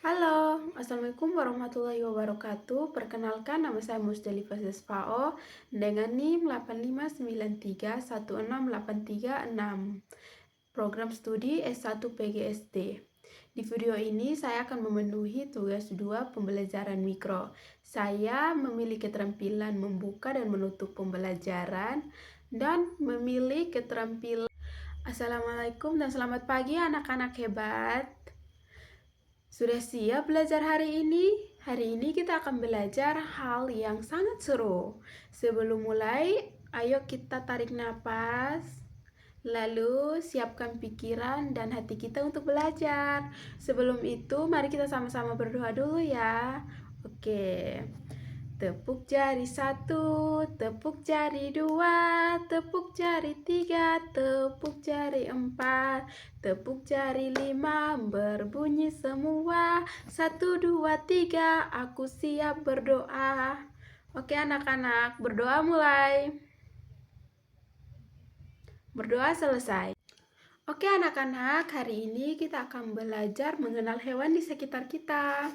Halo, Assalamualaikum warahmatullahi wabarakatuh. Perkenalkan, nama saya Musdalifah Zesfao dengan NIM 8593168386. Program studi S1 PGSD. Di video ini saya akan memenuhi tugas 2 pembelajaran mikro. Saya memilih keterampilan membuka dan menutup pembelajaran dan memilih keterampilan. Assalamualaikum dan selamat pagi anak-anak hebat. Sudah siap belajar hari ini? Hari ini kita akan belajar hal yang sangat seru. Sebelum mulai, ayo kita tarik napas. Lalu siapkan pikiran dan hati kita untuk belajar. Sebelum itu, mari kita sama-sama berdoa dulu ya. Oke. Tepuk jari 1, tepuk jari 2, tepuk jari 3, tepuk jari 4, tepuk jari 5, berbunyi semua. 1, 2, 3, aku siap berdoa. Oke anak-anak, berdoa mulai. Berdoa selesai. Oke anak-anak, hari ini kita akan belajar mengenal hewan di sekitar kita.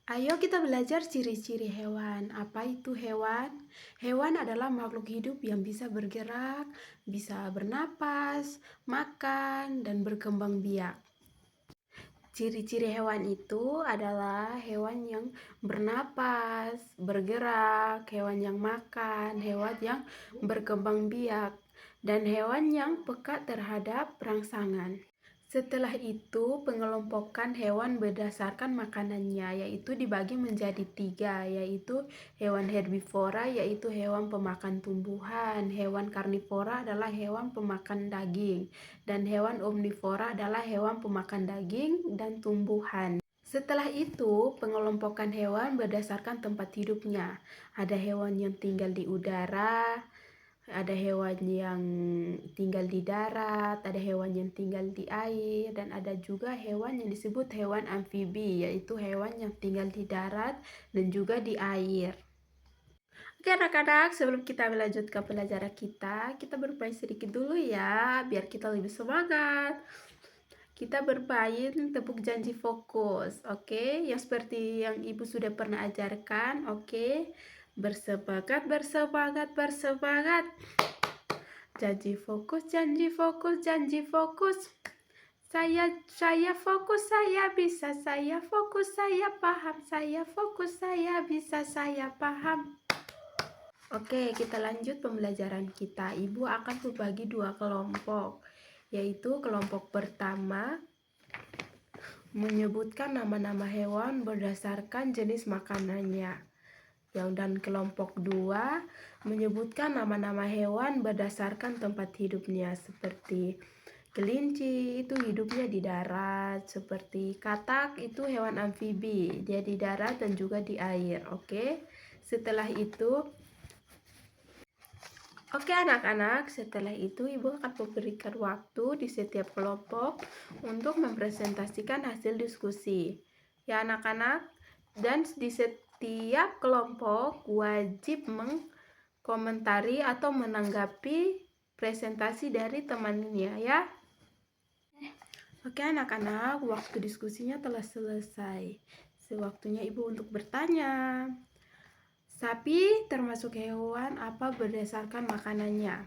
Ayo kita belajar ciri-ciri hewan. Apa itu hewan? Hewan adalah makhluk hidup yang bisa bergerak, bisa bernapas, makan, dan berkembang biak. Ciri-ciri hewan itu adalah hewan yang bernapas, bergerak, hewan yang makan, hewan yang berkembang biak, dan hewan yang peka terhadap rangsangan. Setelah itu, pengelompokan hewan berdasarkan makanannya, yaitu dibagi menjadi 3, yaitu hewan herbivora, yaitu hewan pemakan tumbuhan, hewan karnivora adalah hewan pemakan daging, dan hewan omnivora adalah hewan pemakan daging dan tumbuhan. Setelah itu, pengelompokan hewan berdasarkan tempat hidupnya. Ada hewan yang tinggal di udara, ada hewan yang tinggal di darat, ada hewan yang tinggal di air, dan ada juga hewan yang disebut hewan amfibi, yaitu hewan yang tinggal di darat dan juga di air. Oke anak-anak, sebelum kita lanjut ke pelajaran kita bermain sedikit dulu ya, biar kita lebih semangat. Kita bermain tepuk janji fokus, oke? Yang seperti yang ibu sudah pernah ajarkan, oke? Bersemangat, bersemangat, bersemangat. Janji fokus, janji fokus, janji fokus. Saya fokus, saya bisa, saya fokus, saya paham, saya fokus, saya bisa, saya paham. Oke, kita lanjut pembelajaran kita. Ibu akan membagi 2 kelompok, yaitu kelompok pertama menyebutkan nama-nama hewan berdasarkan jenis makanannya. Dan kelompok 2 menyebutkan nama-nama hewan berdasarkan tempat hidupnya, seperti kelinci itu hidupnya di darat, seperti katak itu hewan amfibi, dia di darat dan juga di air. Setelah itu anak-anak, setelah itu ibu akan memberikan waktu di setiap kelompok untuk mempresentasikan hasil diskusi ya anak-anak, dan di setiap kelompok wajib mengkomentari atau menanggapi presentasi dari temannya ya. Oke anak-anak, waktu diskusinya telah selesai. Sewaktunya ibu untuk bertanya. Sapi termasuk hewan apa berdasarkan makanannya?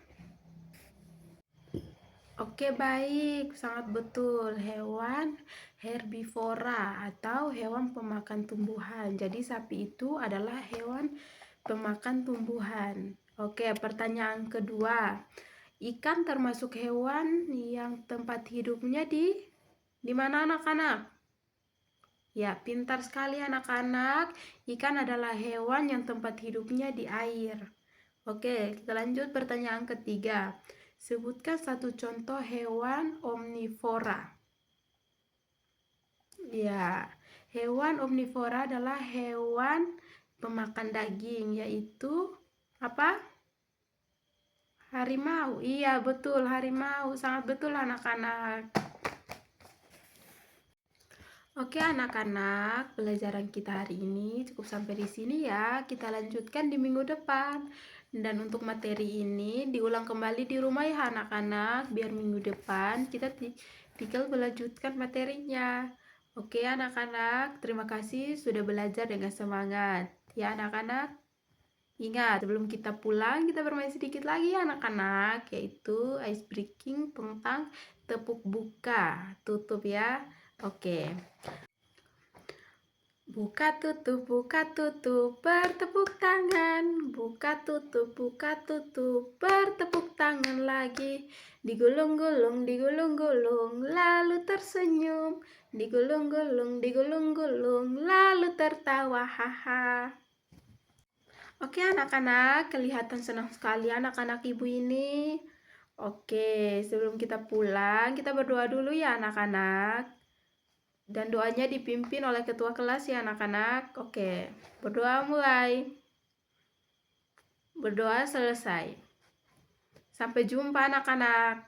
Oke, baik, sangat betul. Hewan herbivora atau hewan pemakan tumbuhan. Jadi sapi itu adalah hewan pemakan tumbuhan. Oke, pertanyaan kedua. Ikan termasuk hewan yang tempat hidupnya di mana anak-anak? Ya, pintar sekali anak-anak. Ikan adalah hewan yang tempat hidupnya di air. Oke, kita lanjut pertanyaan ketiga. Sebutkan satu contoh hewan omnivora. Ya, hewan omnivora adalah hewan pemakan daging, yaitu apa? Harimau. Iya, betul, harimau. Sangat betul anak-anak. Oke anak-anak, pelajaran kita hari ini cukup sampai di sini ya. Kita lanjutkan di minggu depan. Dan untuk materi ini diulang kembali di rumah ya anak-anak, biar minggu depan kita tinggal melanjutkan materinya. Oke anak-anak, terima kasih sudah belajar dengan semangat. Ya anak-anak, ingat sebelum kita pulang kita bermain sedikit lagi ya anak-anak, yaitu ice breaking tentang tepuk buka. Tutup ya. Oke. Buka tutup, bertepuk tangan. Buka tutup, bertepuk tangan lagi. Digulung-gulung, lalu tersenyum. Digulung-gulung, lalu tertawa, haha. Oke anak-anak, kelihatan senang sekali anak-anak ibu ini. Oke, sebelum kita pulang, kita berdoa dulu ya anak-anak. Dan doanya dipimpin oleh ketua kelas ya anak-anak. Oke, berdoa mulai. Berdoa selesai. Sampai jumpa anak-anak.